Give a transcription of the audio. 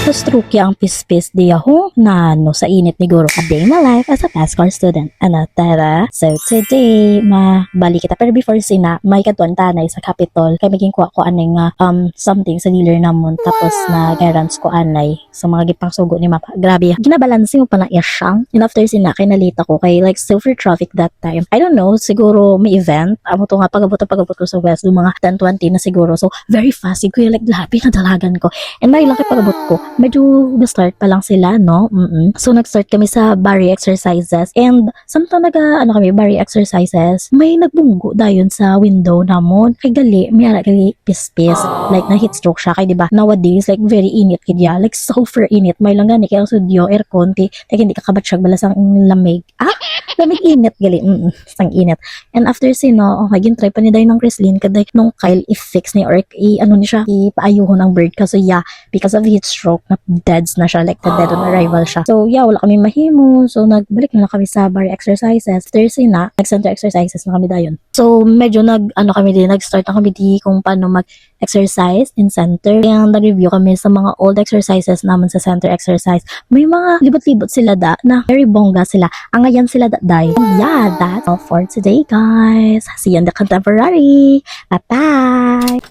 Stroke ang pispis di ako na sa init ni Guro. A day in my life as a fast car student. Ano, tara? So today, mabalik kita. Pero before sina, may katuan tanay sa Capitol. Kaya maging kuha ko anay nga something sa dealer namon. Tapos na garants ko anay sa mga gipang sugo ni Mapa. Grabe, ginabalansin mo pa na iyasyang. And after sina, kay nalita ko kay like super traffic that time. I don't know, siguro may event. Amo to nga pagabot ko sa West. Yung mga 10:20 na siguro. So very fast. Kuya like labi na dalagan ko. And may lang kay pagabot ko. Medyo na-start pa lang sila, no? So, nag-start kami sa barre exercises. And, samtang kami, barre exercises, may nagbunggo dayon sa window namon. Kay gali, miyara gali pispis. Like, na-heat stroke siya. Kay, diba, nowadays, like, very init kidya. Like, super init. May lang gani, kaya ang studio, aircon, like, hindi kakabatsyag balasang lamig. Lamig init, gali. Sang init. And after sino, okay, gintry pa ni Dayon ng Chrislyn, kaday, nung Kyle, i-fix ni, or ano ni siya, ipaayuhon ng bird. Kasi, yeah, because of heat stroke, na deads na siya, like the dead on arrival siya. So yeah, wala kami mahimo. So nagbalik na lang kami sa bar exercises. Thursday na, nag-center exercises na kami dayon. So medyo nag-start na kami di kung paano mag-exercise in center. Kaya nag-review kami sa mga old exercises naman sa center exercise. May mga libot-libot sila na very bongga sila. Ang ngayon sila day. Yeah, that's all for today, guys. See you in the contemporary. Bye-bye!